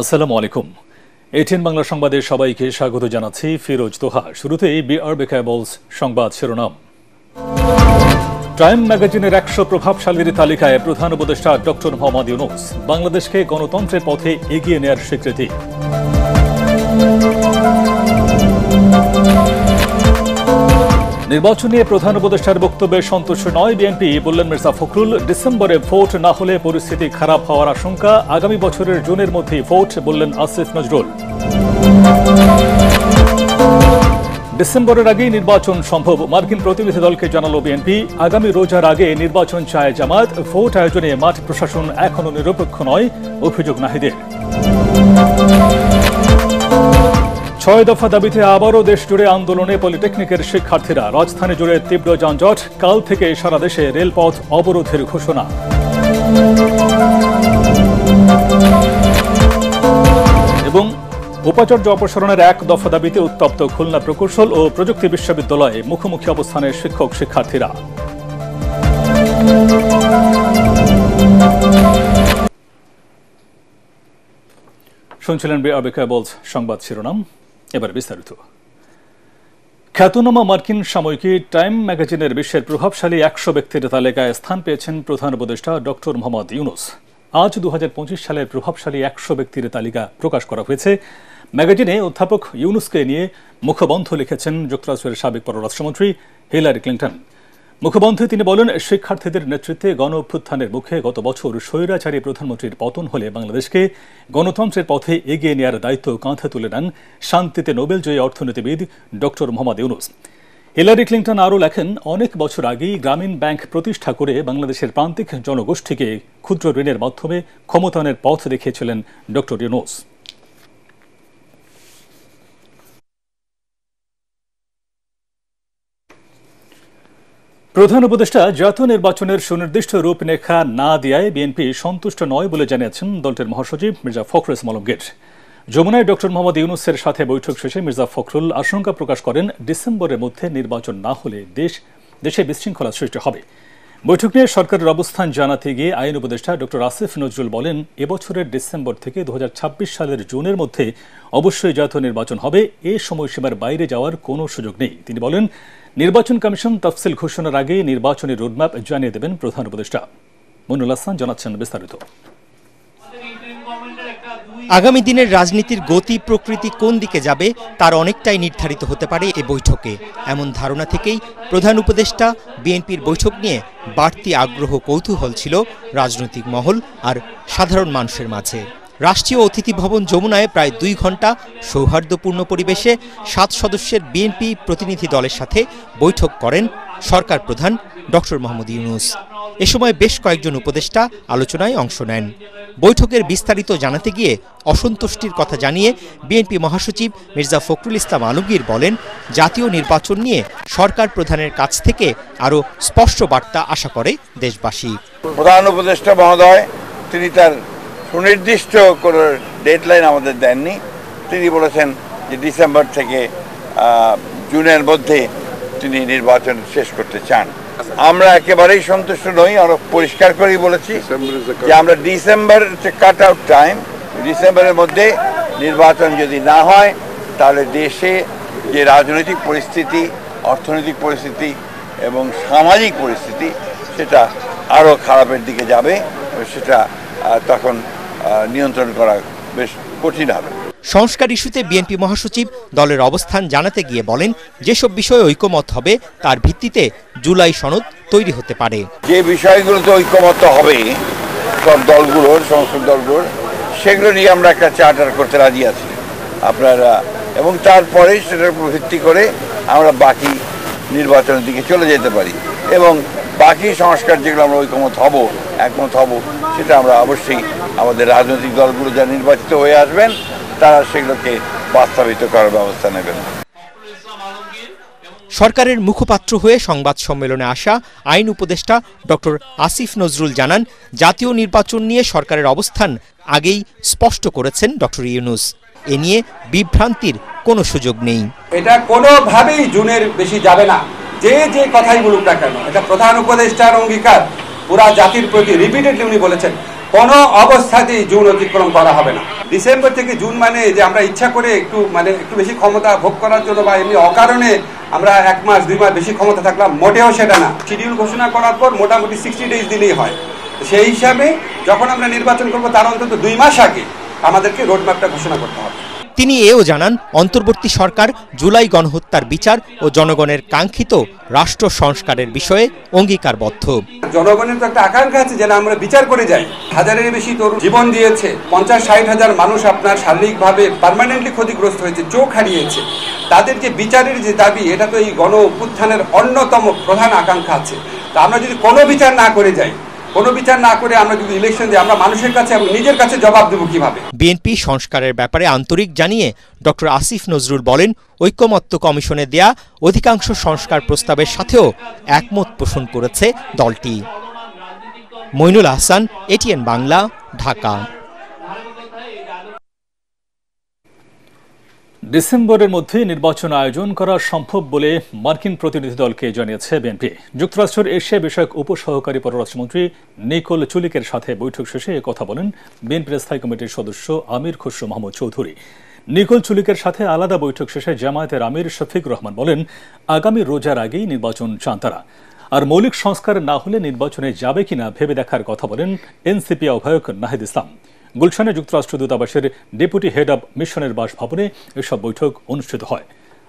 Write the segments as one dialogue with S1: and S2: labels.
S1: আসসালামু আলাইকুম। এটিএন বাংলা সংবাদে সবাইকে স্বাগত জানাচ্ছি ফিরোজ তোহা। শুরুতেই বিআরবি কেবলস সংবাদ শিরোনাম। টাইম ম্যাগাজিনের ১০০ প্রভাবশালীর তালিকায় প্রধান উপদেষ্টা ডক্টর মোহাম্মদ ইউনূস, বাংলাদেশকে গণতন্ত্রের পথে এগিয়ে নেয়ার স্বীকৃতি। নির্বাচন নিয়ে প্রধান উপদেষ্টার বক্তব্যে সন্তুষ্ট নয় বিএনপি, বললেন মির্জা ফখরুল। ডিসেম্বরে ভোট না হলে পরিস্থিতি খারাপ হওয়ার আশঙ্কা, আগামী বছরের জুনের মধ্যেই ভোট, বললেন আসিফ নজরুল। ডিসেম্বরের আগেই নির্বাচন সম্ভব, মার্কিন প্রতিনিধি দলকে জানালো বিএনপি। আগামী রোজার আগে নির্বাচন চায় জামাত। ভোট আয়োজনে মাঠ প্রশাসন এখনো নিরপেক্ষ নয়, অভিযোগ নাহিদের। ৬ দফা দাবিতে আবারও দেশ জুড়ে আন্দোলনে পলিটেকনিকের শিক্ষার্থীরা। রাজধানী জুড়ে তীব্র যানজট, কাল থেকে সারা দেশে রেলপথ অবরোধের ঘোষণা। এবং উপাচার্য অপসারণের ১ দফা দাবিতে উত্তপ্ত খুলনা প্রকৌশল ও প্রযুক্তি বিশ্ববিদ্যালয়ে মুখোমুখি অবস্থানে শিক্ষক শিক্ষার্থীরা। শুনছিলেন বিআরবি কেবলস সংবাদ শিরোনাম। এবার বিস্তারিত। খ্যাতনামা মার্কিন সাময়িকী টাইম ম্যাগাজিনের বিশ্বের প্রভাবশালী ১০০ ব্যক্তির তালিকায় স্থান পেয়েছেন প্রধান উপদেষ্টা ডক্টর মোহাম্মদ ইউনূস। আজ ২০২৫ সালের প্রভাবশালী ১০০ ব্যক্তির তালিকা প্রকাশ করা হয়েছে। ম্যাগাজিনে অধ্যাপক ইউনূসকে নিয়ে মুখবন্ধ লিখেছেন যুক্তরাষ্ট্রের সাবেক পররাষ্ট্রমন্ত্রী হিলারি ক্লিন্টন। মুখবন্ধে তিনি বলেন, শিক্ষার্থীদের নেতৃত্বে গণ অভ্যুত্থানের মুখে গত বছর স্বৈরাচারী প্রধানমন্ত্রীর পতন হলে বাংলাদেশকে গণতন্ত্রের পথে এগিয়ে নেওয়ার দায়িত্ব কাঁধে তুলে নেন শান্তিতে নোবেলজয়ী অর্থনীতিবিদ doctor Mohammad Yunus. Hillary Clinton আরও লেখেন, অনেক বছর আগেই গ্রামীণ ব্যাংক প্রতিষ্ঠা করে বাংলাদেশের প্রান্তিক জনগোষ্ঠীকে ক্ষুদ্র ঋণের মাধ্যমে ক্ষমতায়নের পথ দেখিয়েছিলেন ডক্টর ইউনূস। প্রধান উপদেষ্টা জাতীয় নির্বাচনের সুনির্দিষ্ট রূপরেখা না দেওয়ায় বিএনপি সন্তুষ্ট নয় বলে জানিয়েছেন দলটির মহাসচিব মির্জা ফখরুল ইসলাম আলমগীর। যমুনায় ডক্টর মোহাম্মদ ইউনূসের সাথে বৈঠক শেষে মির্জা ফখরুল আশঙ্কা প্রকাশ করেন, ডিসেম্বরের মধ্যে নির্বাচন না হলে দেশে বিশৃঙ্খলা সৃষ্টি হবে। বৈঠক নিয়ে সরকারের অবস্থান জানাতে গিয়ে আইন উপদেষ্টা ডক্টর আসিফ নজরুল বলেন, এবছরের ডিসেম্বর থেকে ২০২৬ সালের জুনের মধ্যে অবশ্যই জাতীয় নির্বাচন হবে। এ সময়সীমার বাইরে যাওয়ার কোনো সুযোগ নেই। তিনি বলেন, নির্বাচন কমিশন তফসিল ঘোষণার আগে নির্বাচনী রোডম্যাপ জানিয়ে দেবেন প্রধান উপদেষ্টা। মনুল হাসান জানাচ্ছেন বিস্তারিত।
S2: আগামী দিনের রাজনীতির গতি প্রকৃতি কোন দিকে যাবে তার অনেকটাই নির্ধারিত হতে পারে এ বৈঠকে। এমন ধারণা থেকেই প্রধান উপদেষ্টা বিএনপির বৈঠক নিয়ে বাড়তি আগ্রহ কৌতূহল ছিল রাজনৈতিক মহল আর সাধারণ মানুষের মাঝে। রাষ্ট্রীয় অতিথি ভবন যমুনায় প্রায় ২ ঘণ্টা সৌহার্দ্যপূর্ণ পরিবেশে ৭ সদস্যের বিএনপি প্রতিনিধি দলের সাথে বৈঠক করেন সরকার প্রধান ডক্টর মোহাম্মদ ইউনূস। এ সময় বেশ কয়েকজন উপদেষ্টা আলোচনায় অংশ নেন। বৈঠকের বিস্তারিত জানাতে গিয়ে অসন্তুষ্টির কথা জানিয়ে বিএনপি মহাসচিব মির্জা ফখরুল ইসলাম আলমগীর বলেন, জাতীয় নির্বাচন নিয়ে সরকার প্রধানের কাছ থেকে আরও স্পষ্ট বার্তা আশা করে দেশবাসী।
S3: প্রধান উপদেষ্টা মহোদয় তিনি তার সুনির্দিষ্ট কোনো ডেডলাইন আমাদের দেননি। তিনি বলেছেন যে ডিসেম্বর থেকে জুনের মধ্যে তিনি নির্বাচন শেষ করতে চান। আমরা একেবারেই সন্তুষ্ট নই। আমরা পরিষ্কার করেই বলেছি যে আমরা ডিসেম্বর কাট আউট টাইম, ডিসেম্বরের মধ্যে নির্বাচন যদি না হয় তাহলে দেশে যে রাজনৈতিক পরিস্থিতি, অর্থনৈতিক পরিস্থিতি এবং সামাজিক পরিস্থিতি সেটা আরও খারাপের দিকে যাবে। সেটা তখন নিয়ন্ত্রণ করা বেশ কঠিন হবে।
S2: সংস্কার ইস্যুতে বিএনপি মহাসচিব দলের অবস্থান জানাতে গিয়ে বলেন, যেসব বিষয়ে ঐকমত হবে তার ভিত্তিতে জুলাই সনদ তৈরি হতে পারে।
S3: যে বিষয়গুলোতে ঐকমত হবে সব দলগুলোর, সংসদ দলগুলোর, সেগুলো নিয়ে আমরা একটা চার্টার করতে রাজি আছি আপনারা, এবং তারপরে সেটার উপর ভিত্তি করে আমরা বাকি নির্বাচনের দিকে চলে যেতে পারি। এবং বাকি সংস্কার যেগুলো আমরা একমত হব সেটা আমরা অবশ্যই আমাদের রাজনৈতিক দলগুলো যা নির্বাচিত হয়ে আসবেন তারা সেগুলোকে বাস্তবায়িত করার ব্যবস্থা নেবেন।
S2: সরকারের মুখপাত্র হয়ে সংবাদ সম্মেলনে আসা আইন উপদেষ্টা ডক্টর আসিফ নজরুল জানান, জাতীয় নির্বাচন নিয়ে সরকারের অবস্থান আগেই স্পষ্ট করেছেন ডক্টর ইউনূস। এ নিয়ে বিভ্রান্তির কোনো সুযোগ নেই।
S4: এটা কোনোভাবেই জুনের বেশি যাবে না। যে কথাই বলুক না কেন, এটা প্রধান উপদেষ্টার অঙ্গীকার পুরা জাতির প্রতি রিপিটেডলি উনি বলেছেন, কোনো অবস্থাতেই জুন অতিক্রম করা হবে না। ডিসেম্বর থেকে জুন মানে যে আমরা ইচ্ছা করে একটু বেশি ক্ষমতা ভোগ করার জন্য বা এমনি অকারণে আমরা 1 মাস 2 মাস বেশি ক্ষমতা থাকলাম, মোটেও সেটা না। শিডিউল ঘোষণা করার পর মোটামুটি 60 ডেজ দিলেই হয়। সেই হিসাবে যখন আমরা নির্বাচন করব তার অন্তত 2 মাস আগে আমাদেরকে রোডম্যাপটা ঘোষণা করতে হবে।
S2: তিনি এও জানান, অন্তর্বর্তী সরকার জুলাই গণহত্যার বিচার ও জনগণের কাঙ্ক্ষিত রাষ্ট্র সংস্কারের বিষয়ে অঙ্গীকারবদ্ধ।
S4: জনগণের তো একটা আকাঙ্ক্ষা আছে যে আমরা বিচার করে যাই। হাজারের বেশি তরুণ জীবন দিয়েছে, 50-60 হাজার মানুষ আপনার শারীরিকভাবে পার্মানেন্টলি ক্ষতিগ্রস্ত হয়েছে, চোখ হারিয়েছে। তাদের যে বিচারের যে দাবি, এটা তো এই গণ অভ্যুত্থানের অন্যতম প্রধান আকাঙ্ক্ষা আছে। তা আমরা যদি কোনো বিচার না করে যাই, কোনো বিচার না করে আমরা যদি ইলেকশন দিই, আমরা মানুষের কাছে এবং নিজের কাছে জবাব দেব কিভাবে?
S2: বিএনপি সংস্কারের ব্যাপারে আন্তরিক জানিয়ে ডক্টর আসিফ নজরুল বলেন, ঐকমত্য কমিশনে দেয়া অধিকাংশ সংস্কার প্রস্তাবের সাথেও একমত পোষণ করেছে দলটি। মইনুল আহসান, এটিএন বাংলা, ঢাকা।
S1: ডিসেম্বরের মধ্যে নির্বাচন আয়োজন করা সম্ভব বলে মার্কিন প্রতিনিধি দলকে জানিয়েছে বিএনপি। যুক্তরাষ্ট্রের এশিয়া বিষয়ক উপসহকারী পররাষ্ট্রমন্ত্রী নিকোল চুলিকের সাথে বৈঠক শেষে কথা বলেন বিএনপির স্থায়ী কমিটির সদস্য আমির খসরু মাহমুদ চৌধুরী। নিকোল চুলিকের সাথে আলাদা বৈঠক শেষে জামায়াতের আমির শফিকুর রহমান বলেন, আগামী রোজার আগেই নির্বাচন চান তারা। আর মৌলিক সংস্কার না হলে নির্বাচনে যাবে কিনা ভেবে দেখার কথা বলেন এনসিপি আহ্বায়ক নাহিদ ইসলাম। গুলশানে যুক্তরাষ্ট্র দূতাবাসের ডেপুটি হেড অব মিশনের বাসভবনে এসব বৈঠক অনুষ্ঠিত হয়।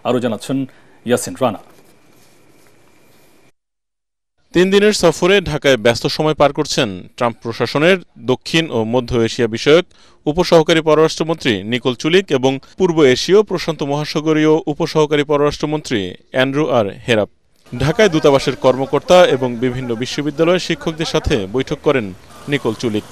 S1: আরও জানাচ্ছেন ইয়াসিন রানা।
S5: 3 দিনের সফরে ঢাকায় ব্যস্ত সময় পার করছেন ট্রাম্প প্রশাসনের দক্ষিণ ও মধ্য এশিয়া বিষয়ক উপসহকারী পররাষ্ট্রমন্ত্রী নিকোল চুলিক এবং পূর্ব এশীয় প্রশান্ত মহাসাগরীয় উপসহকারী পররাষ্ট্রমন্ত্রী অ্যান্ড্রু আর হেরাপ। ঢাকায় দূতাবাসের কর্মকর্তা এবং বিভিন্ন বিশ্ববিদ্যালয়ের শিক্ষকদের সাথে বৈঠক করেন নিকোল চুলিক।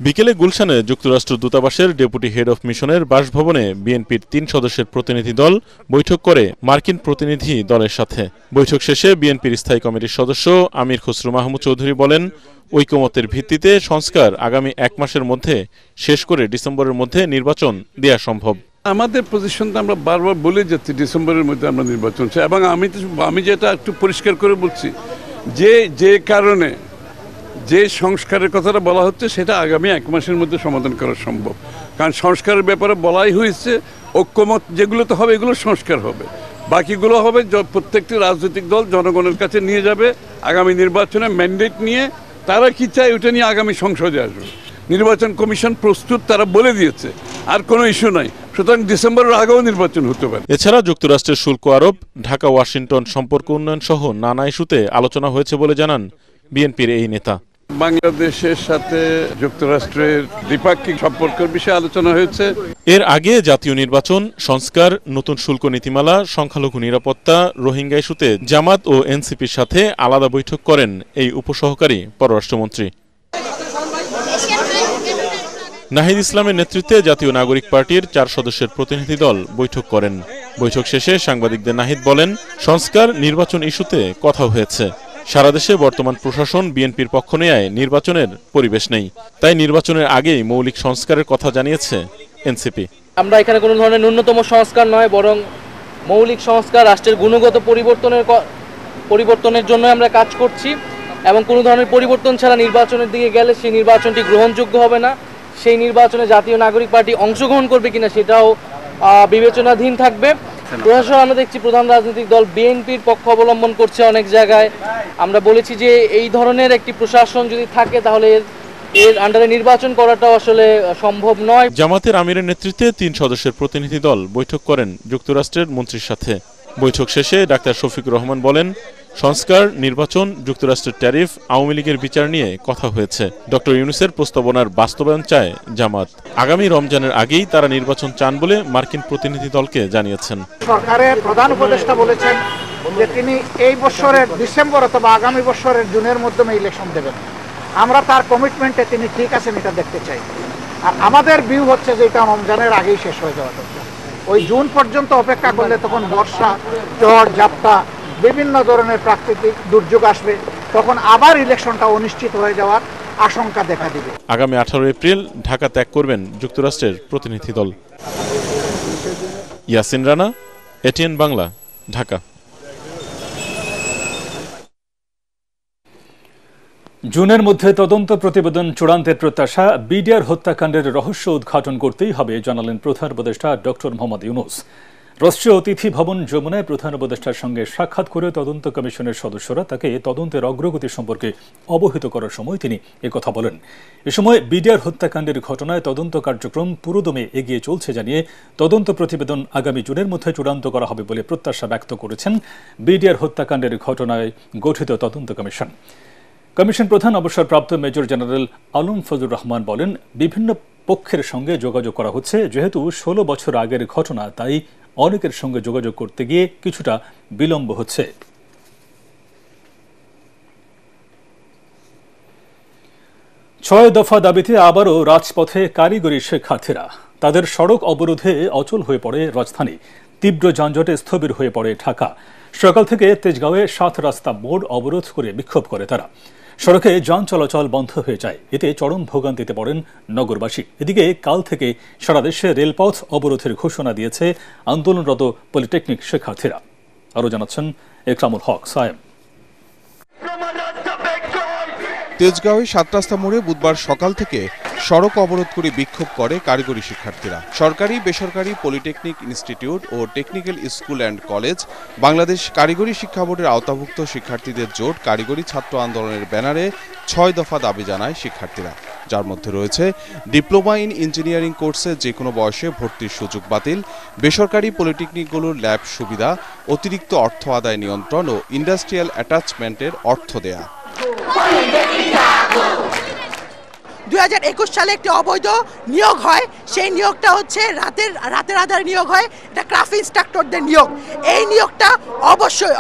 S5: বিকেলে গুলশানে যুক্তরাষ্ট্র দূতাবাসের ডেপুটি হেড অফ মিশনের বাসভবনে বিএনপির 3 সদস্যের প্রতিনিধি দল বৈঠক করে মার্কিন প্রতিনিধি দলের সাথে। বৈঠক শেষে বিএনপির স্থায়ী কমিটির সদস্য আমির খসরু মাহমুদ চৌধুরী বলেন, ঐকমত্যের ভিত্তিতে সংস্কার আগামী 1 মাসের মধ্যে শেষ করে ডিসেম্বরের মধ্যে নির্বাচন দেয়া সম্ভব।
S6: আমাদের পজিশনটা আমরা বারবার বলে যাচ্ছি, ডিসেম্বরের মধ্যে আমরা নির্বাচন চাই। এবং আমি যেটা একটু পরিষ্কার করে বলছি, যে কারণে যে সংস্কারের কথাটা বলা হচ্ছে সেটা আগামী 1 মাসের মধ্যে সমাধান করা সম্ভব। কারণ সংস্কারের ব্যাপারে বলাই হয়েছে, ঐক্যমত যেগুলো তো হবে এগুলো সংস্কার হবে, বাকিগুলো হবে প্রত্যেকটি রাজনৈতিক দল জনগণের কাছে নিয়ে যাবে আগামী নির্বাচনে ম্যান্ডেট নিয়ে। তারা কি চায় ওটা নিয়ে আগামী সংসদে আসবে। নির্বাচন কমিশন প্রস্তুত, তারা বলে দিয়েছে, আর কোনো ইস্যু নাই। সুতরাং ডিসেম্বরের আগেও নির্বাচন হতে পারে।
S5: এছাড়া যুক্তরাষ্ট্রের শুল্ক আরোপ, ঢাকা ওয়াশিংটন সম্পর্ক উন্নয়ন সহ নানা ইস্যুতে আলোচনা হয়েছে বলে জানান বিএনপির এই নেতা।
S6: বাংলাদেশের সাথে যুক্তরাষ্ট্রের দ্বিপাক্ষিক সম্পর্কের বিষয়ে আলোচনা হয়েছে।
S5: এর আগে জাতীয় নির্বাচন, সংস্কার, নতুন শুল্ক নীতিমালা, সংখ্যালঘু নিরাপত্তা, রোহিঙ্গা ইস্যুতে জামাত ও এনসিপির সাথে আলাদা বৈঠক করেন এই উপসহকারী পররাষ্ট্রমন্ত্রী। নাহিদ ইসলামের নেতৃত্বে জাতীয় নাগরিক পার্টির 4 সদস্যের প্রতিনিধি দল বৈঠক করেন। বৈঠক শেষে সাংবাদিকদের নাহিদ বলেন, সংস্কার, নির্বাচন ইস্যুতে কথা হয়েছে। সারা দেশে বর্তমান প্রশাসন বিএনপির পক্ষ নেয় নির্বাচনের পরিবেশ নেই, তাই নির্বাচনের আগেই মৌলিক সংস্কারের কথা জানিয়েছে এনসিপি।
S7: আমরা এখানে কোনো ধরনের ন্যূনতম সংস্কার নয়, বরং মৌলিক সংস্কার, রাষ্ট্রের গুণগত পরিবর্তনের জন্য আমরা কাজ করছি এবং কোনো ধরনের পরিবর্তন ছাড়া নির্বাচনের দিকে গেলে সেই নির্বাচনটি গ্রহণযোগ্য হবে না। সেই নির্বাচনে জাতীয় নাগরিক পার্টি অংশগ্রহণ করবে কিনা সেটাও বিবেচনাধীন থাকবে। প্রশাসন আমরা দেখছি প্রধান রাজনৈতিক দল বিএনপির পক্ষ অবলম্বন করছে অনেক জায়গায়। আমরা বলেছি যে এই ধরনের একটি প্রশাসন যদি থাকে তাহলে এর আন্ডারে নির্বাচন করাটাও আসলে সম্ভব নয়।
S5: জামাতের আমিরের নেতৃত্বে 3 সদস্যের প্রতিনিধি দল বৈঠক করেন যুক্তরাষ্ট্রের মন্ত্রীর সাথে। বৈঠক শেষে ডাক্তার শফিকুর রহমান বলেন, সংস্কার, নির্বাচন, যুক্তরাষ্ট্রের ট্যারিফ, আওয়ামী লীগের বিচার নিয়ে কথা হয়েছে। ডক্টর ইউনূসের প্রস্তাবনার বাস্তবায়ন চায় জামাত। আগামী রমজানের আগেই তারা নির্বাচন চান বলে মার্কিন প্রতিনিধি দলকে জানিয়েছেন।
S8: সরকারের প্রধান উপদেষ্টা বলেছেন যে তিনি এই বছরের ডিসেম্বর অথবা আগামী বছরের জুনের মাধ্যমে ইলেকশন দেবেন। আমরা তার কমিটমেন্টে তিনি ঠিক আছেন এটা দেখতে চাই। আর আমাদের ভিউ হচ্ছে যে এটা রমজানের আগেই শেষ হয়ে যাওয়া দরকার। ওই জুন পর্যন্ত অপেক্ষা করলে তখন বর্ষা, ঝড়, ঝাপটা, বিভিন্ন ধরনের প্রাকৃতিক দুর্যোগ আসবে, তখন আবার ইলেকশনটা অনিশ্চিত হয়ে যাওয়ার আশঙ্কা দেখা দিবে।
S5: আগামী 18 এপ্রিল ঢাকা ত্যাগ করবেন যুক্তরাষ্ট্রের প্রতিনিধি দল। ইয়াসিন রানা, এটিএন বাংলা, ঢাকা।
S1: জুনের মধ্যে তদন্ত প্রতিবেদন চূড়ান্তের প্রত্যাশা। বিডিআর হত্যাকাণ্ডের রহস্য উদ্ঘাটন করতেই হবে জানালেন প্রধান উপদেষ্টা ডক্টর মোহাম্মদ ইউনূস। রাষ্ট্রীয় অতিথি ভবন যমুনায় প্রধান উপদেষ্টার সঙ্গে সাক্ষাৎ করে তদন্ত কমিশনের সদস্যরা তাকে তদন্তের অগ্রগতি সম্পর্কে অবহিত করার সময় তিনি একথা বলেন। এ সময় বিডিআর হত্যাকাণ্ডের ঘটনায় তদন্ত কার্যক্রম পুরোদমে এগিয়ে চলছে জানিয়ে তদন্ত প্রতিবেদন আগামী জুনের মধ্যে চূড়ান্ত করা হবে বলে প্রত্যাশা ব্যক্ত করেছেন বিডিআর হত্যাকাণ্ডের ঘটনায় গঠিত তদন্ত কমিশন। কমিশন প্রধান অবসরপ্রাপ্ত মেজর জেনারেল আলম ফজলুর রহমান বলেন, বিভিন্ন পক্ষের সঙ্গে যোগাযোগ করা হচ্ছে। যেহেতু 16 বছর আগের ঘটনা, তাই অনেকের সঙ্গে যোগাযোগ করতে গিয়ে কিছুটা বিলম্ব হচ্ছে। ছয় দফা দাবিতে আবারও রাজপথে কারিগরি শিক্ষার্থীরা। তাদের সড়ক অবরোধে অচল হয়ে পড়ে রাজধানী। তীব্র যানজটে স্থবির হয়ে পড়ে ঢাকা। সকাল থেকে তেজগাঁওয়ে 7 রাস্তা মোড় অবরোধ করে বিক্ষোভ করে তারা। সড়কে যান চলাচল বন্ধ হয়ে যায়। এতে চরম ভোগান্তিতে পড়েন নগরবাসী। এদিকে কাল থেকে সারা দেশে রেলপথ অবরোধের ঘোষণা দিয়েছে আন্দোলনরত পলিটেকনিক শিক্ষার্থীরা। আরও জানাচ্ছেন একরামুল হক সায়েম।
S9: তেজগাঁওয়ে 7 রাস্তা মোড়ে বুধবার সকাল থেকে সড়ক অবরোধ করে বিক্ষোভ করে কারিগরি শিক্ষার্থীরা। সরকারি বেসরকারি পলিটেকনিক ইনস্টিটিউট ও technical school and college, Bangladesh কারিগরি শিক্ষা বোর্ডের আওতাভুক্ত শিক্ষার্থীদের জোট কারিগরি ছাত্র আন্দোলনের ব্যানারে 6 দফা দাবি জানায় শিক্ষার্থীরা, যার মধ্যে রয়েছে ডিপ্লোমা ইন ইঞ্জিনিয়ারিং কোর্সে যে কোনো বয়সে ভর্তির সুযোগ বাতিল, বেসরকারি পলিটেকনিকগুলোর ল্যাব সুবিধা, অতিরিক্ত অর্থ আদায় নিয়ন্ত্রণ ও ইন্ডাস্ট্রিয়াল অ্যাটাচমেন্টের অর্থ দেয়া।
S10: 2021 সালে একটি অবৈধ নিয়োগ হয়। সেই নিয়োগটা হচ্ছে রাতের আধারে নিয়োগ হয়। এটা ক্রাফট ইনস্ট্রাক্টরদের নিয়োগ। এই নিয়োগটা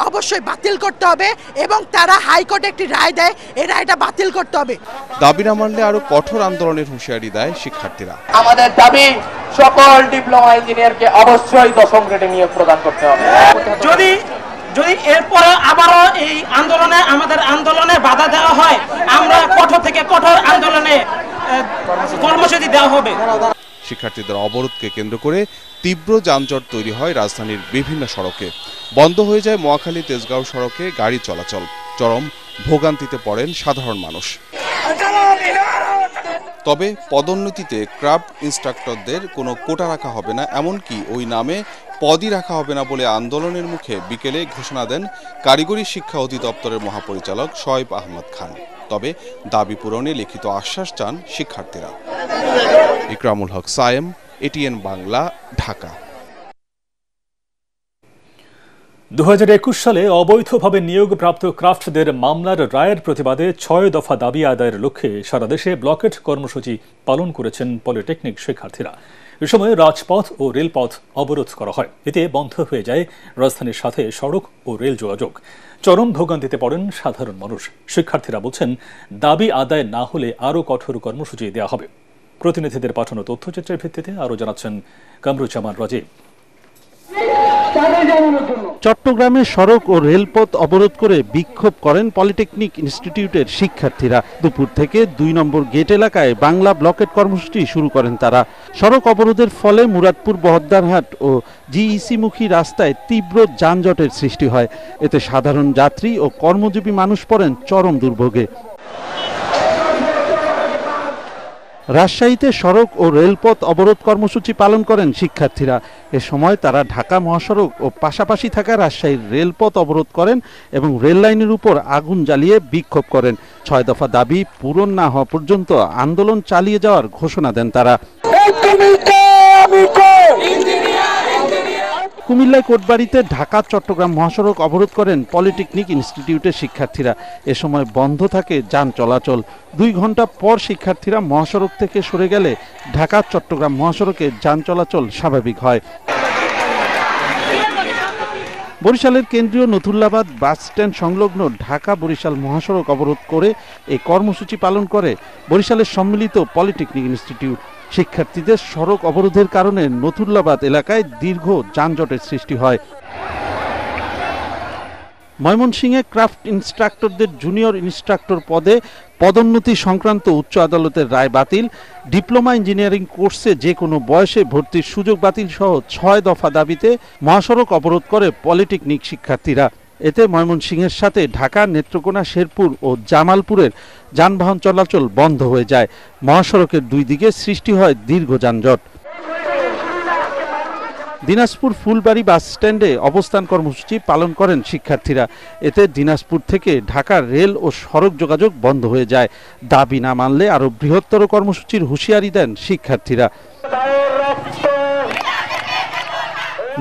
S10: অবশ্যই বাতিল করতে হবে এবং তারা হাইকোর্টে একটি রায় দেয়, এই রায়টা বাতিল করতে হবে।
S9: দাবি না মানলে আরো কঠোর আন্দোলনের হুঁশিয়ারি দেয় শিক্ষার্থীরা।
S11: আমাদের দাবি, সকল ডিপ্লোমা ইঞ্জিনিয়ারকে অবশ্যই 10ম গ্রেডে নিয়োগ প্রদান করতে হবে।
S12: যদি এরপরে আবারও এই আন্দোলনে বাধা দেওয়া হয়, আমরা কঠোর থেকে কঠোর আন্দোলনে কর্মসূচি দেওয়া হবে।
S9: শিক্ষার্থীদের অবরোধকে কেন্দ্র করে তীব্র যানজট তৈরি হয় রাজধানীর বিভিন্ন সড়কে। বন্ধ হয়ে যায় মহাখালী তেজগাঁও সড়কে গাড়ি চলাচল। চরম ভোগান্তিতে পড়েন সাধারণ মানুষ। তবে পদোন্নতিতে ক্রাফট ইনস্ট্রাক্টরদের কোনো কোটা রাখা হবে না, এমনকি ওই নামে পদই রাখা হবে না বলে আন্দোলনের মুখে বিকেলে ঘোষণা দেন কারিগরি শিক্ষা অধিদপ্তরের মহাপরিচালক শোয়েব আহমদ খান। তবে দাবি পূরণে লিখিত আশ্বাস চান শিক্ষার্থীরা। ইকরামুল হক সায়েম, এটিএন বাংলা, ঢাকা।
S1: 2021 সালে অবৈধভাবে নিয়োগপ্রাপ্ত ক্রাফটদের মামলার রায়ের প্রতিবাদে 6 দফা দাবি আদায়ের লক্ষ্যে সারা দেশে ব্লকেট কর্মসূচি পালন করেছেন পলিটেকনিক শিক্ষার্থীরা। এ সময় রাজপথ ও রেলপথ অবরোধ করা হয়। এতে বন্ধ হয়ে যায় রাজধানীর সাথে সড়ক ও রেল যোগাযোগ। চরম ভোগান্তিতে পড়েন সাধারণ মানুষ। শিক্ষার্থীরা বলছেন, দাবি আদায় না হলে আরও কঠোর কর্মসূচি দেওয়া হবে। প্রতিনিধিদের পাঠানো তথ্যচিত্রের ভিত্তিতে আরও জানাচ্ছেন কামরুজ্জামান রাজীব।
S13: চট্টগ্রামে সড়ক ও রেলপথ অবরোধ করে বিক্ষোভ করেন পলিটেকনিক ইনস্টিটিউটের শিক্ষার্থীরা। দুপুর থেকে 2 নম্বর গেট এলাকায় বাংলা ব্লকেট কর্মসূচি শুরু করেন তারা। সড়ক অবরোধের ফলে মুরাদপুর বহদ্দারহাট ও জিইসি মুখী রাস্তায় তীব্র যানজটের সৃষ্টি হয়। এতে সাধারণ যাত্রী ও কর্মজীবী মানুষ পড়েন চরম দুর্ভোগে। রাজশাহীতে সড়ক ও রেলপথ অবরোধ কর্মসূচি পালন করেন শিক্ষার্থীরা। এ সময় তারা ঢাকা মহাসড়ক ও পাশাপাশি থাকা রাজশাহীর রেলপথ অবরোধ করেন এবং রেল লাইনের উপর আগুন জ্বালিয়ে বিক্ষোভ করেন। 6 দফা দাবি পূরণ না হওয়া পর্যন্ত আন্দোলন চালিয়ে যাওয়ার ঘোষণা দেন তারা। কুমিল্লায় কোটবাড়িতে ঢাকা চট্টগ্রাম মহাসড়ক অবরোধ করেন পলিটেকনিক ইনস্টিটিউটের শিক্ষার্থীরা। এ সময় বন্ধ থাকে যান চলাচল। 2 ঘন্টা পর শিক্ষার্থীরা মহাসড়ক থেকে সরে গেলে ঢাকা চট্টগ্রাম মহাসড়কে যান চলাচল স্বাভাবিক হয়। বরিশালের কেন্দ্রীয় নথুল্লাবাদ বাস স্ট্যান্ড সংলগ্ন ঢাকা বরিশাল মহাসড়ক অবরোধ করে এই কর্মসূচি পালন করে বরিশালের সম্মিলিত পলিটেকনিক ইনস্টিটিউট। শিক্ষার্থীদের সড়ক অবরোধের কারণে নথুল্লাবাদ এলাকায় দীর্ঘ যানজটের সৃষ্টি হয়। ময়মনসিংহে ক্রাফট ইনস্ট্রাক্টরদের জুনিয়র ইনস্ট্রাক্টর পদে পদোন্নতি সংক্রান্ত উচ্চ আদালতের রায় বাতিল, ডিপ্লোমা ইঞ্জিনিয়ারিং কোর্সে যে কোনো বয়সে ভর্তির সুযোগ বাতিল সহ 6 দফা দাবিতে মহাসড়ক অবরোধ করে পলিটেকনিক শিক্ষার্থীরা। এতে ময়মনসিংহের সাথে ঢাকা, নেত্রকোনা, শেরপুর ও জামালপুরের যানবাহন চলাচল বন্ধ হয়ে যায়। মহাসড়কের দুই দিকে সৃষ্টি হয় দীর্ঘ যানজট। দিনাজপুর ফুলবাড়ি বাস স্ট্যান্ডে অবস্থান কর্মসূচি পালন করেন শিক্ষার্থীরা। এতে দিনাজপুর থেকে ঢাকার রেল ও সড়ক যোগাযোগ বন্ধ হয়ে যায়। দাবি না মানলে আরো বৃহত্তর কর্মসূচির হুঁশিয়ারি দেন শিক্ষার্থীরা।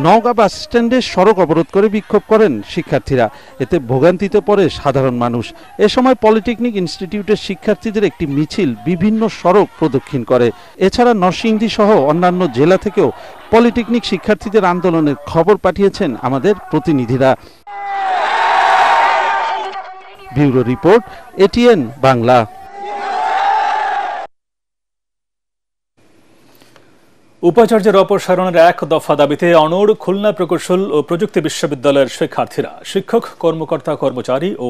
S13: নওগাঁ বাস স্ট্যান্ডে সড়ক অবরোধ করে বিক্ষোভ করেন শিক্ষার্থীরা। এতে ভোগান্তিতে পড়ে সাধারণ মানুষ। এ সময় পলিটেকনিক ইনস্টিটিউটের শিক্ষার্থীদের একটি মিছিল বিভিন্ন সড়ক প্রদক্ষিণ করে। এছাড়া নরসিংদী সহ অন্যান্য জেলা থেকেও পলিটেকনিক শিক্ষার্থীদের আন্দোলনের খবর পাঠিয়েছেন আমাদের প্রতিনিধিরা। Bureau report, ATN Bangla.
S1: উপাচার্যের অপসারণের এক দফা দাবিতে অনড় খুলনা প্রকৌশল ও প্রযুক্তি বিশ্ববিদ্যালয়ের শিক্ষার্থীরা। শিক্ষক, কর্মকর্তা, কর্মচারী ও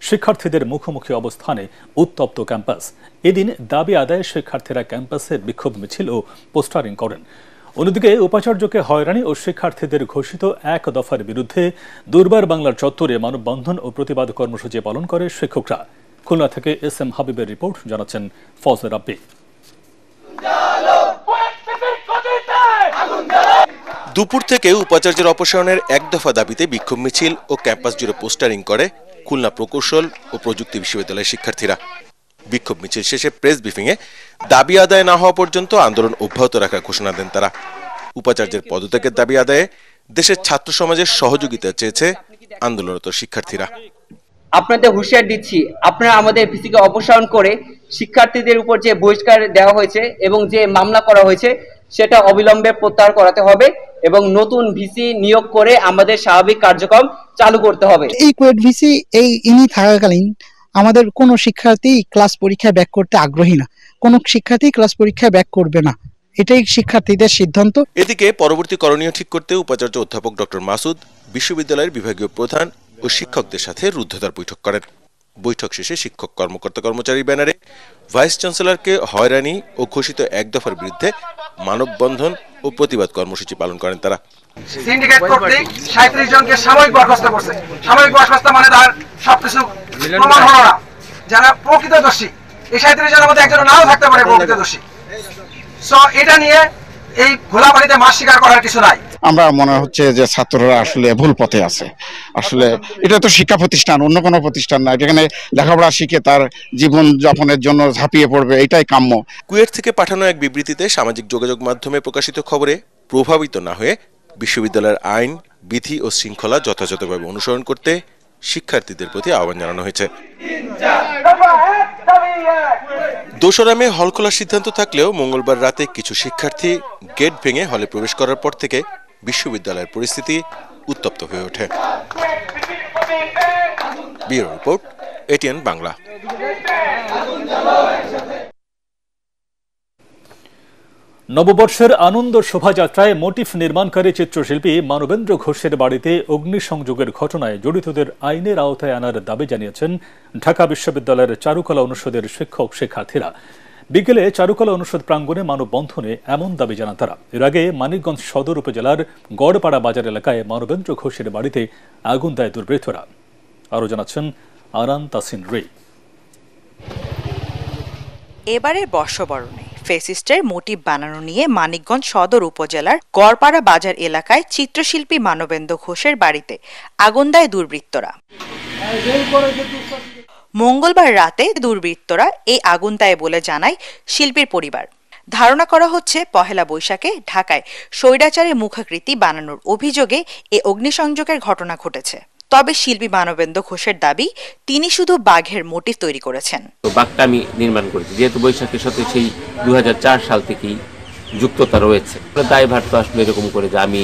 S1: শিক্ষার্থীদের মুখোমুখি অবস্থানে উত্তপ্ত ক্যাম্পাস। এদিন দাবি আদায়ে শিক্ষার্থীরা ক্যাম্পাসে বিক্ষোভ মিছিল ও পোস্টারিং করেন। অন্যদিকে উপাচার্যকে হয়রানি ও শিক্ষার্থীদের ঘোষিত এক দফার বিরুদ্ধে দুর্বার বাংলার চত্বরে মানববন্ধন ও প্রতিবাদ কর্মসূচি পালন করে শিক্ষকরা। খুলনা থেকে এস এম হাবিবের রিপোর্ট, জানাচ্ছেন ফজল রাব্বি।
S14: দুপুর থেকে উপাচার্যের অপসারণের এক দফা দাবিতে বিক্ষোভ মিছিল ও ক্যাম্পাস জুড়ে পোস্টারিং করে খুলনা প্রকৌশল ও প্রযুক্তি বিশ্ববিদ্যালয়ের শিক্ষার্থীরা। বিক্ষোভ মিছিল শেষে প্রেস ব্রিফিংয়ে দাবি আদায় না হওয়া পর্যন্ত আন্দোলন অব্যাহত রাখার ঘোষণা দেন তারা। উপাচার্যের পদত্যাগের দাবি আদায়ে দেশের ছাত্র সমাজের সহযোগিতা চেয়েছে আন্দোলনরত শিক্ষার্থীরা।
S15: আপনাদের হুঁশিয়ার দিচ্ছি, আপনারা আমাদের ভিসিকে অপসারণ করে শিক্ষার্থীদের উপর যে বহিষ্কার দেওয়া হয়েছে এবং যে মামলা করা হয়েছে সেটা অবিলম্বে প্রত্যাহার করাতে হবে এবং নতুন ভিসি নিয়োগ করে আমাদের স্বাভাবিক কার্যক্রম চালু করতে হবে।
S16: এই কোয়েট ভিসি ইনি থাকাকালীন আমাদের কোনো শিক্ষার্থী ক্লাস পরীক্ষায় ব্যাক করতে আগ্রহী না, কোনো শিক্ষার্থী ক্লাস পরীক্ষায় ব্যাক করবে না, এটাই শিক্ষার্থীদের সিদ্ধান্ত।
S14: এদিকে পরবর্তী করণীয় ঠিক করতে উপাচার্য অধ্যাপক ডক্টর মাসুদ বিশ্ববিদ্যালয়ের বিভাগীয় প্রধান ও শিক্ষকদের সাথে রুদ্ধদ্বার বৈঠক করেন। বৈঠক শেষে শিক্ষক, কর্মকর্তা, কর্মচারী ব্যানারে ভাইস চ্যান্সেলরকে হয়রানি ও ঘোষিত এক দফার বিরুদ্ধে মানববন্ধন ও প্রতিবাদ কর্মসূচি পালন করেন তারা।
S17: সিন্ডিকেট কর্তৃক 37 জনকে সাময়িক বরখাস্ত করছে। সাময়িক বরখাস্ত মানে তার সবকিছু প্রমাণ হলো না। যারা প্রকৃত দোষী, এই 37 জনের মধ্যে একজন নাও থাকতে পারে প্রকৃত দোষী। সো এটা নিয়ে এই ঘোলাবাড়িতে মাছ শিকার করার কিছু নাই।
S18: আমরা মনে হচ্ছে যে ছাত্ররা আসলে ভুল পথে আছে। আসলে এটা তো শিক্ষা প্রতিষ্ঠান, অন্য কোনো প্রতিষ্ঠান না। এখানে লেখাপড়া শিখে তার জীবন যাপনের জন্য ঝাঁপিয়ে পড়বে, এটাই কাম্য।
S14: কুয়েট থেকে পাঠানো এক বিবৃতিতে সামাজিক যোগাযোগ মাধ্যমে প্রকাশিত খবরে প্রভাবিত না হয়ে বিশ্ববিদ্যালয়ের আইন, বিধি ও শৃঙ্খলা যথাযথভাবে অনুসরণ করতে শিক্ষার্থীদের প্রতি আহ্বান জানানো হয়েছে। দোসরা মে হল খোলার সিদ্ধান্ত থাকলেও মঙ্গলবার রাতে কিছু শিক্ষার্থী গেট ভেঙে হলে প্রবেশ করার পর থেকে বিশ্ববিদ্যালয়ের পরিস্থিতি উত্তপ্ত হয়ে ওঠে। Bureau report, ATN Bangla.
S1: নববর্ষের আনন্দ শোভাযাত্রায় মোটিফ নির্মাণকারী চিত্রশিল্পী মানবেন্দ্র ঘোষের বাড়িতে অগ্নিসংযোগের ঘটনায় জড়িতদের আইনের আওতায় আনার দাবি জানিয়েছেন ঢাকা বিশ্ববিদ্যালয়ের চারুকলা অনুষদের শিক্ষক শিক্ষার্থীরা। বিকেলে চারুকলা অনুষদ প্রাঙ্গণে মানববন্ধনে এমন দাবি জানান তারা। এর আগে মানিকগঞ্জ সদর উপজেলার গড়পাড়া বাজার এলাকায় মানবেন্দ্র ঘোষের বাড়িতে আগুন দেয় দুর্বৃত্তরা। আরও জানাচ্ছেন আরান তাসিন রে।
S19: এবারের বর্ষবরণে ফেসিস্টের মোটিভ বানানো নিয়ে মানিকগঞ্জ সদর উপজেলার গড়পাড়া বাজার এলাকায় চিত্রশিল্পী মানবেন্দ্র ঘোষের বাড়িতে আগুন দেয় দুর্বৃত্তরা। মঙ্গলবার রাতে দুর্বৃত্তরা এই আগুন দেয় বলে জানায় শিল্পীর পরিবার। ধারণা করা হচ্ছে পহেলা বৈশাখে ঢাকায় স্বৈরাচারী মুখাকৃতি বানানোর অভিযোগে এ অগ্নিসংযোগের ঘটনা ঘটেছে। তবে শিল্পী মানবেন্দ্র ঘোষের দাবি, তিনি শুধু বাঘের মোটিভ তৈরি করেছেন।
S20: বাঘটা আমি নির্মাণ করেছি, যেহেতু বৈশাখের সাথে সেই 2004 সাল থেকেই যুক্ততা রয়েছে। দায়ভার তো আসলে এরকম করে যে আমি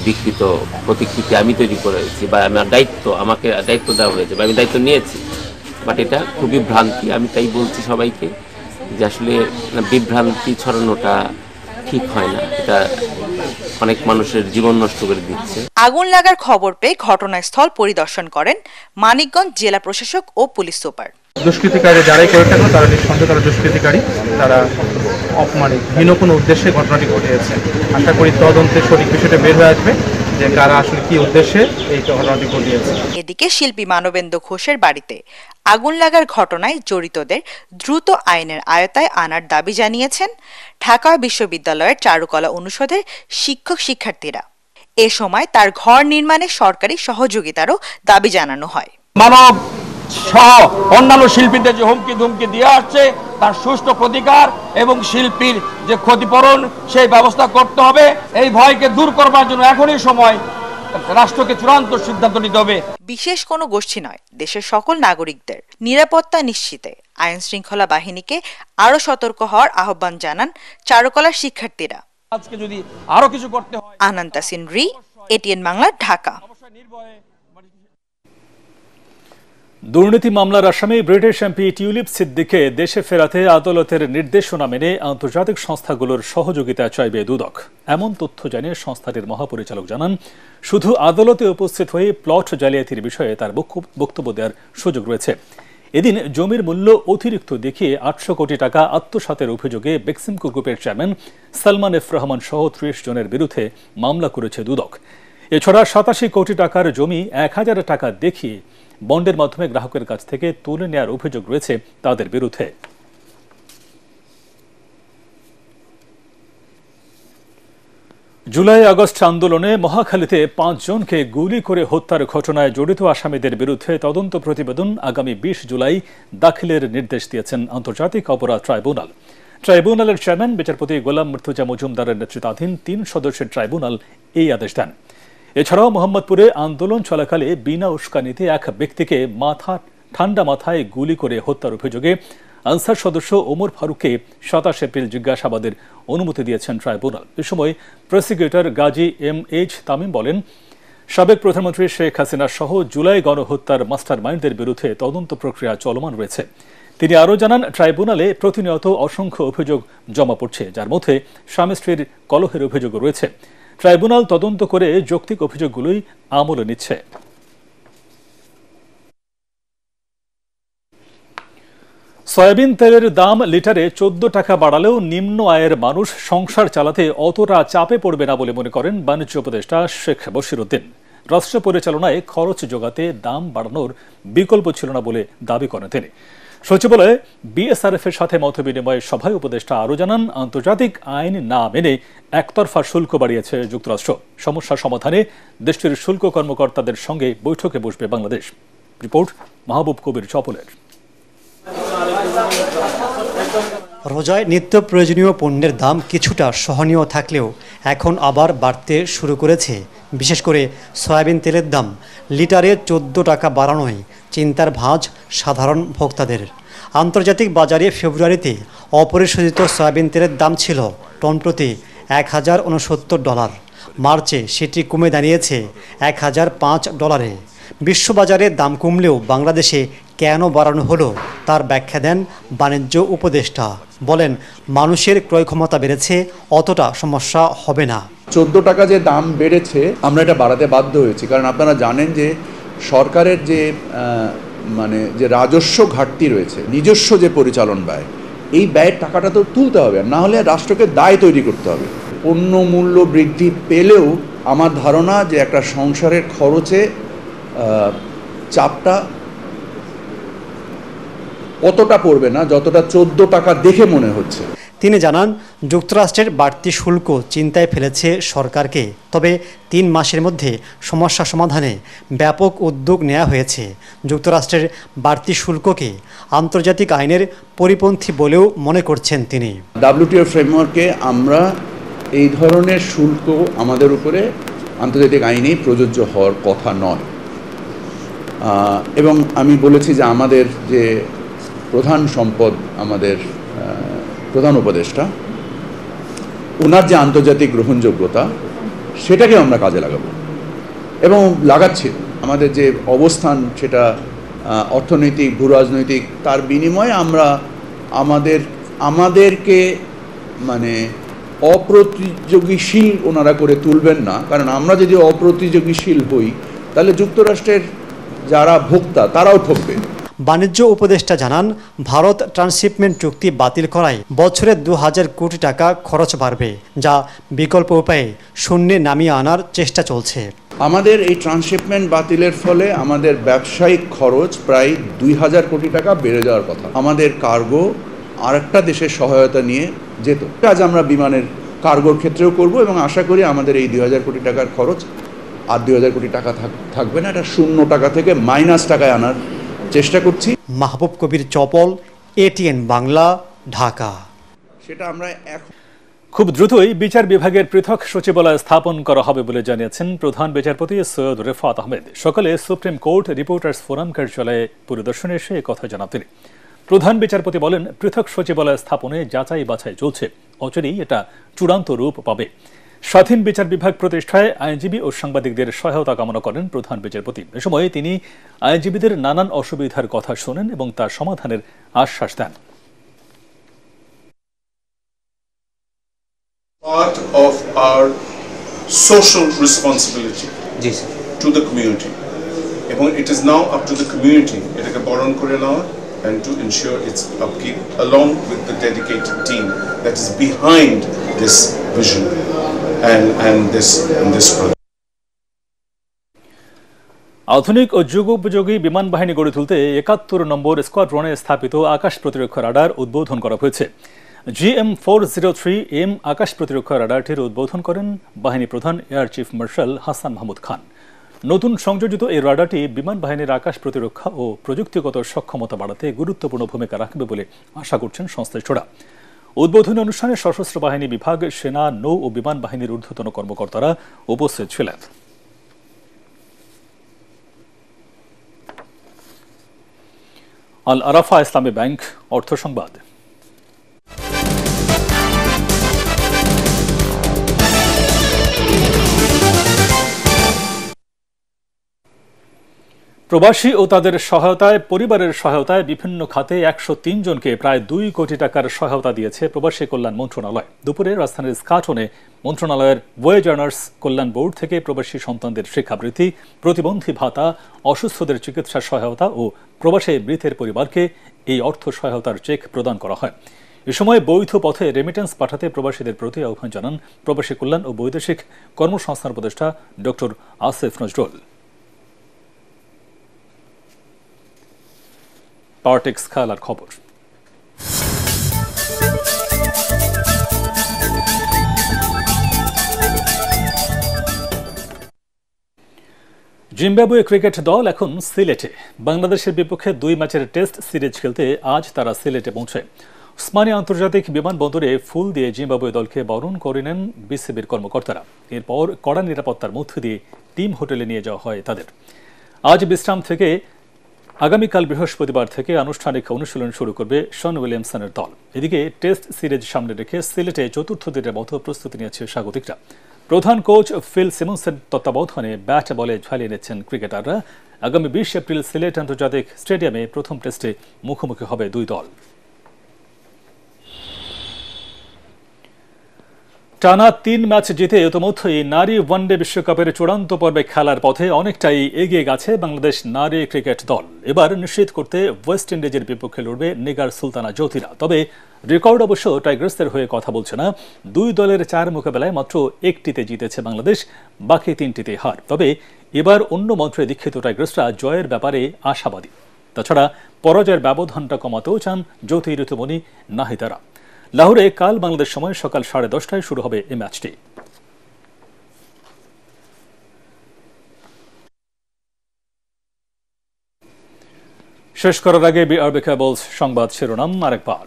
S20: বিকৃত প্রতিকৃতি আমি তৈরি করেছি বা আমার দায়িত্ব, আমাকে দায়িত্ব দেওয়া হয়েছে বা আমি দায়িত্ব নিয়েছি, বাট এটা খুবই ভ্রান্তি। আমি তাই বলছি সবাইকে যে আসলে বিভ্রান্তি ছড়ানোটা ঠিক হয় না, এটা অনেক মানুষের জীবন নষ্ট করে দিচ্ছে।
S19: আগুন লাগার খবর পেয়ে ঘটনাস্থল পরিদর্শন করেন মানিকগঞ্জ জেলা প্রশাসক ও পুলিশ সুপার।
S21: দুষ্কৃতিকারী যারাই করে থাকলো তারা নিঃসন্দেহে তারা দুষ্কৃতিকারী, তারা অপমানিত ভিন্ন কোনো উদ্দেশ্যে ঘটনাটি ঘটিয়েছে। আশা করি তদন্তে সঠিক বিষয়টা বের হয়ে আসবে যে কারা আসলে কি উদ্দেশ্যে এই ঘটনাটি ঘটিয়েছে।
S19: এদিকে শিল্পী মানবেন্দ্র ঘোষের বাড়িতে আগুন লাগার ঘটনায় জড়িতদের দ্রুত আইনের আয়তায় আনার দাবি জানিয়েছেন ঢাকা বিশ্ববিদ্যালয়ের চারুকলা অনুষদের শিক্ষক শিক্ষার্থীরা। এ সময় তার ঘর নির্মাণে সরকারি সহযোগিতারও দাবি জানানো হয়।
S3: মানব সহ অন্যান্য শিল্পীদের যে হুমকি ধুমকি দিয়ে আসছে তার সুষ্ঠু প্রতিকার এবং শিল্পীর যে ক্ষতিপূরণ সেই ব্যবস্থা করতে হবে। এই ভয়কে দূর করবার জন্য এখনই সময়, রাষ্ট্রকে চূড়ান্ত সিদ্ধান্ত নিতে হবে।
S19: বিশেষ কোনো গোষ্ঠী নয়, দেশের সকল নাগরিকদের নিরাপত্তা নিশ্চিতে আইন শৃঙ্খলা বাহিনীকে আরো সতর্ক হওয়ার আহ্বান জানান চারুকলার শিক্ষার্থীরা।
S3: আজকে যদি আরো কিছু করতে হয়।
S19: আনন্তা সিনরি, এটিএন বাংলা, ঢাকা।
S1: দুর্নীতি মামলার আসামি ব্রিটিশ এমপি টিউলিপ সিদ্দিককে দেশে ফেরাতে আদালতের নির্দেশনা মেনে আন্তর্জাতিক সংস্থাগুলোর সহযোগিতা চাইবে দুদক। এমন তথ্য জানিয়ে সংস্থাটির মহাপরিচালক জানান, শুধু আদালতে উপস্থিত হয়ে প্লট জালিয়াতির বিষয়ে তার বক্তব্য দেওয়ার সুযোগ রয়েছে। এদিন জমির মূল্য অতিরিক্ত দেখিয়ে 800 কোটি টাকা আত্মসাতের অভিযোগে বেক্সিমকো গ্রুপের চেয়ারম্যান সালমান এফ রহমান সহ 30 জনের বিরুদ্ধে মামলা করেছে দুদক। এছাড়া 87 কোটি টাকার জমি 1000 টাকা দেখিয়ে বন্ডের মাধ্যমে গ্রাহকের কাছ থেকে তুলে নেওয়ার অভিযোগ রয়েছে তাদের বিরুদ্ধে। জুলাই আগস্ট আন্দোলনে মহাখালীতে 5 জনকে গুলি করে হত্যার ঘটনায় জড়িত আসামিদের বিরুদ্ধে তদন্ত প্রতিবেদন আগামী 20 জুলাই দাখিলের নির্দেশ দিয়েছেন আন্তর্জাতিক অপরাধ ট্রাইব্যুনাল। ট্রাইব্যুনালের চেয়ারম্যান বিচারপতি গোলাম মুর্তজা মজুমদারের নেতৃত্বাধীন 3 সদস্যের ট্রাইব্যুনাল এই আদেশ দেন। এছাড়াও মোহাম্মদপুরে আন্দোলন চলাকালে বিনা উস্কানিতে এক ব্যক্তিকে ঠান্ডা মাথায় গুলি করে হত্যার অভিযোগে আনসার সদস্য ওমর ফারুককে 27 এপ্রিল জিজ্ঞাসাবাদের অনুমতি দিয়েছেন ট্রাইব্যুনাল। এ সময় প্রসিকিউটর গাজী MH তামিম বলেন, সাবেক প্রধানমন্ত্রী শেখ হাসিনা সহ জুলাই গণহত্যার মাস্টার মাইন্ডদের বিরুদ্ধে তদন্ত প্রক্রিয়া চলমান রয়েছে। তিনি আরও জানান, ট্রাইব্যুনালে প্রতিনিয়ত অসংখ্য অভিযোগ জমা পড়ছে, যার মধ্যে স্বামী স্ত্রীর কলহের অভিযোগও রয়েছে। ট্রাইব্যুনাল তদন্ত করে যৌক্তিক অভিযোগগুলোই আমলে নিচ্ছে। সয়াবিন তেলের দাম লিটারে 14 টাকা বাড়ালেও নিম্ন আয়ের মানুষ সংসার চালাতে অতটা চাপে পড়বে না বলে মনে করেন বাণিজ্য উপদেষ্টা শেখ বশিরউদ্দিন। রাষ্ট্র পরিচালনায় খরচ যোগাতে দাম বাড়ানোর বিকল্প ছিল না বলে দাবি করেন তিনি। সচিবালয়ে BSRF এর সাথে মতবিনিময় সভায় উপদেষ্টা আরও জানান, আন্তর্জাতিক আইন না মেনে একতরফা শুল্ক বাড়িয়েছে যুক্তরাষ্ট্র। সমস্যা সমাধানে দেশটির শুল্ক কর্মকর্তাদের সঙ্গে বৈঠকে বসবে বাংলাদেশ। রিপোর্ট মাহবুব কবির চপলের।
S22: রোজায় নিত্য প্রয়োজনীয় পণ্যের দাম কিছুটা সহনীয় থাকলেও এখন আবার বাড়তে শুরু করেছে। বিশেষ করে সয়াবিন তেলের দাম লিটারে 14 টাকা বাড়ানোয় চিন্তার ভাঁজ সাধারণ ভোক্তাদের। আন্তর্জাতিক বাজারে ফেব্রুয়ারিতে অপরিশোধিত সয়াবিন তেলের দাম ছিল টন প্রতি $1069। মার্চে সেটি কমে দাঁড়িয়েছে $1005। বিশ্ববাজারে দাম কমলেও বাংলাদেশে কেন বাড়ানো হলো তার ব্যাখ্যা দেন বাণিজ্য উপদেষ্টা। বলেন, মানুষের ক্রয় ক্ষমতা বেড়েছে, অতটা সমস্যা হবে না।
S23: 14 টাকা যে দাম বেড়েছে, আমরা এটা বাড়াতে বাধ্য হয়েছি, কারণ আপনারা জানেন যে সরকারের যে যে রাজস্ব ঘাটতি রয়েছে, নিজস্ব যে পরিচালন ব্যয়, এই ব্যয়ের টাকাটা তো তুলতে হবে, না হলে রাষ্ট্রকে দায় তৈরি করতে হবে। পণ্য মূল্য বৃদ্ধি পেলেও আমার ধারণা যে একটা সংসারের খরচে চাপটা অতটা পড়বে না যতটা 14 টাকা দেখে মনে হচ্ছে।
S22: তিনি জানান, যুক্তরাষ্ট্রের বাড়তি শুল্ক চিন্তায় ফেলেছে সরকারকে, তবে 3 মাসের মধ্যে সমস্যা সমাধানে ব্যাপক উদ্যোগ নেওয়া হয়েছে। যুক্তরাষ্ট্রের বাড়তি শুল্ককে আন্তর্জাতিক আইনের পরিপন্থী বলেও মনে করছেন তিনি।
S23: WTO ফ্রেমওয়ার্কে আমরা এই ধরনের শুল্ক আমাদের উপরে আন্তর্জাতিক আইনেই প্রযোজ্য হওয়ার কথা নয়। এবং আমি বলেছি যে আমাদের যে প্রধান সম্পদ, আমাদের প্রধান উপদেষ্টা, ওনার যে আন্তর্জাতিক গ্রহণযোগ্যতা, সেটাকে আমরা কাজে লাগাবো এবং লাগাচ্ছি। আমাদের যে অবস্থান, সেটা অর্থনৈতিক, ভূরাজনৈতিক, তার বিনিময়ে আমরা আমাদেরকে অপ্রতিযোগীশীল ওনারা করে তুলবেন না, কারণ আমরা যদি অপ্রতিযোগীশীল হই তাহলে যুক্তরাষ্ট্রের যারা ভোক্তা তারাও ঠকবে।
S22: বাণিজ্য উপদেষ্টা জানান, ভারত ট্রান্সশিপমেন্ট চুক্তি বাতিল করায় বছরে 2000 কোটি টাকা খরচ বাড়বে, যা বিকল্প উপায়ে শূন্যে নামিয়ে আনার চেষ্টা চলছে।
S23: আমাদের এই ট্রান্সশিপমেন্ট বাতিলের ফলে আমাদের ব্যবসায়িক খরচ প্রায় 2000 কোটি টাকা বেড়ে যাওয়ার কথা। আমাদের কার্গো আরেকটা দেশের সহায়তা নিয়ে যেত। আজ আমরা বিমানের কার্গোর ক্ষেত্রেও করব এবং আশা করি আমাদের এই 2000 কোটি টাকার খরচ আর 2000 কোটি টাকা থাকবে না, এটা 0 টাকা থেকে মাইনাস টাকায় আনার চেষ্টা করছি।
S22: মাহবুব কবির চপল, ATN বাংলা, ঢাকা।
S23: সেটা আমরা
S1: খুব দ্রুতই বিচার বিভাগের পৃথক সচিবালয় স্থাপন করা হবে বলে জানিয়েছেন প্রধান বিচারপতি সৈয়দ রেফাত আহমেদ। সকালে সুপ্রিম কোর্ট রিপোর্টার্স ফোরাম কার্যালয়ে পরিদর্শনে এসে কথা জানান তিনি। প্রধান বিচারপতি বলেন, পৃথক সচিবালয় স্থাপনে যাচাই বাছাই চলছে, অচিরেই এটা চূড়ান্ত রূপ পাবে। স্বাধীন বিচার বিভাগ প্রতিষ্ঠায় আইনজীবী ও সাংবাদিকদের সহায়তা কামনা করেন প্রধান বিচারপতি। এ সময় তিনি আইনজীবীদের নানান অসুবিধার কথা শোনেন এবং তার সমাধানের আশ্বাস দেন।
S2: Part of our social responsibility to the community, এবং it is now up to the community এটাকে বরণ করে নেওয়া and to ensure its upkeep along with the dedicated team that is behind this vision and this project.
S1: আধুনিক ও যুগোপযোগী বিমান বাহিনী গড়ে তুলতে ৭১ নম্বর স্কোয়াড্রনে স্থাপিত আকাশ প্রতিরক্ষা রাডার উদ্বোধন করা হয়েছে। GM403M আকাশ প্রতিরক্ষা রাডারটির উদ্বোধন করেন বাহিনী প্রধান air chief marshal Hasan Mahmud Khan. নতুন সংযোজিত এই রাডারটি বিমান বাহিনীর আকাশ প্রতিরক্ষা ও প্রযুক্তিগত সক্ষমতা বাড়াতে গুরুত্বপূর্ণ ভূমিকা রাখবে বলে আশা করছেন সংশ্লিষ্টরা। উদ্বোধনী অনুষ্ঠানে সশস্ত্র বাহিনী বিভাগ, সেনা, নৌ ও বিমান বাহিনীর ঊর্ধ্বতন কর্মকর্তারা উপস্থিত ছিলেন। আল আরাফা ইসলামী ব্যাংক অর্থ সংবাদ। প্রবাসী ও তাদের সহায়তায়, পরিবারের সহায়তায় বিভিন্ন খাতে 103 জনকে প্রায় 2 কোটি টাকার সহায়তা দিয়েছে প্রবাসী কল্যাণ মন্ত্রণালয়। দুপুরে রাজধানীর স্কাটনে মন্ত্রণালয়ের ওয়েজার্নার্স কল্যাণ বোর্ড থেকে প্রবাসী সন্তানদের শিক্ষাবৃত্তি, প্রতিবন্ধী ভাতা, অসুস্থদের চিকিৎসা সহায়তা ও প্রবাসী মৃতের পরিবারকে এই অর্থ সহায়তার চেক প্রদান করা হয়। এ সময় বৈধ পথে রেমিটেন্স পাঠাতে প্রবাসীদের প্রতি আহ্বান জানান প্রবাসী কল্যাণ ও বৈদেশিক কর্মসংস্থান উপদেষ্টা ডক্টর আসিফ নজরুল। পার্টিক্স খেলার খবর। জিম্বাবুয়ে ক্রিকেট দল এখন সিলেটে। বাংলাদেশের বিপক্ষে 2 ম্যাচের টেস্ট সিরিজ খেলতে আজ তারা সিলেটে পৌঁছায়। ওসমানী আন্তর্জাতিক বিমানবন্দরে ফুল দিয়ে জিম্বাবুয়ে দলকে বরণ করে নেন বিসিবির কর্মকর্তারা। এরপর কড়া নিরাপত্তার মধ্য দিয়ে টিম হোটেলে নিয়ে যাওয়া হয় তাদের। আজ বিশ্রাম থেকে আগামীকাল বৃহস্পতিবার থেকে আনুষ্ঠানিক অনুশীলন শুরু করবে শন উইলিয়ামসনের দল। এদিকে টেস্ট সিরিজ সামনে রেখে সিলেটে চতুর্থ দিনের মতো প্রস্তুতি নিয়েছে স্বাগতিকরা। প্রধান কোচ ফিল সিমন্সের তত্ত্বাবধানে ব্যাট বলে ঝালিয়ে নিচ্ছেন ক্রিকেটাররা। আগামী 20 এপ্রিল সিলেট আন্তর্জাতিক স্টেডিয়ামে প্রথম টেস্টে মুখোমুখি হবে 2 দল। টানা 3 ম্যাচ জিতে ইতিমধ্যেই নারী ওয়ানডে বিশ্বকাপের চূড়ান্ত পর্বে খেলার পথে অনেকটাই এগিয়ে গেছে বাংলাদেশ নারী ক্রিকেট দল। এবার নিশ্চিত করতে ওয়েস্ট ইন্ডিজের বিপক্ষে লড়বে নিগার সুলতানা জ্যোতিরা। তবে রেকর্ড অবশ্য টাইগার্সদের হয়ে কথা বলছে না। 2 দলের 4 মোকাবেলায় মাত্র 1টিতে জিতেছে বাংলাদেশ, বাকি 3টিতে হার। তবে এবার অন্য মন্ত্রে দীক্ষিত টাইগার্সরা জয়ের ব্যাপারে আশাবাদী। তাছাড়া পরাজয়ের ব্যবধানটা কমাতেও চান জ্যোতি ঋতুমণি নাহিদারা। লাহোরে কাল বাংলাদেশ সময় সকাল 10:30টায় শুরু হবে এই ম্যাচটি। শেষ করার আগে বিআরবি কেবলস সংবাদ শিরোনাম আরেকবার।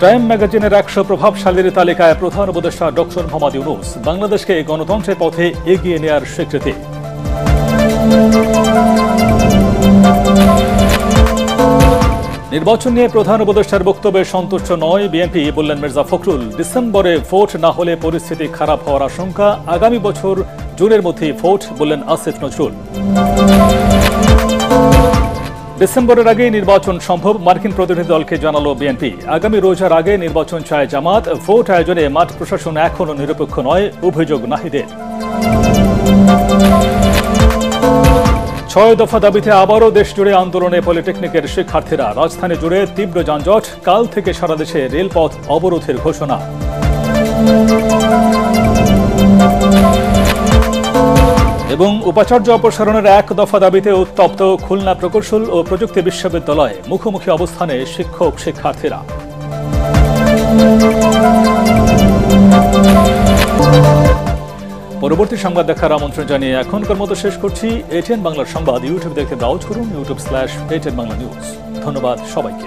S1: টাইম ম্যাগাজিনের 100 প্রভাবশালীর তালিকায় প্রধান উপদেষ্টা ডক্টর মোহাম্মদ ইউনূস। বাংলাদেশকে গণতন্ত্রের পথে এগিয়ে নেওয়ার স্বীকৃতি। নির্বাচন নিয়ে প্রধান উপদেষ্টার বক্তব্যে সন্তুষ্ট নয় বিএনপি, বললেন মির্জা ফখরুল। ডিসেম্বরে ভোট না হলে পরিস্থিতি খারাপ হওয়ার আশঙ্কা। আগামী বছর জুনের মধ্যেই ভোট, বললেন আসিফ নজরুল। ডিসেম্বরের আগে নির্বাচন সম্ভব, মার্কিন প্রতিনিধি দলকে জানালো বিএনপি। আগামী রোজার আগে নির্বাচন চায় জামাত। ভোট আয়োজনে মাঠ প্রশাসন এখনও নিরপেক্ষ নয়, অভিযোগ নাহিদের। 6 দফা দাবিতে আবারও দেশ জুড়ে আন্দোলনে পলিটেকনিকের শিক্ষার্থীরা। রাজধানী জুড়ে তীব্র যানজট, কাল থেকে সারা দেশে রেলপথ অবরোধের ঘোষণা। এবং উপাচার্য অপসারণের 1 দফা দাবিতে উত্তপ্ত খুলনা প্রকৌশল ও প্রযুক্তি বিশ্ববিদ্যালয়ে মুখোমুখি অবস্থানে শিক্ষক শিক্ষার্থীরা। পরবর্তী সংবাদ দেখার আমন্ত্রণ জানিয়ে এখনকার মতো শেষ করছি। এটিএন বাংলার সংবাদ ইউটিউব দেখতে ব্রাউজ করুন, youtube/ATN Bangla News। ধন্যবাদ সবাইকে।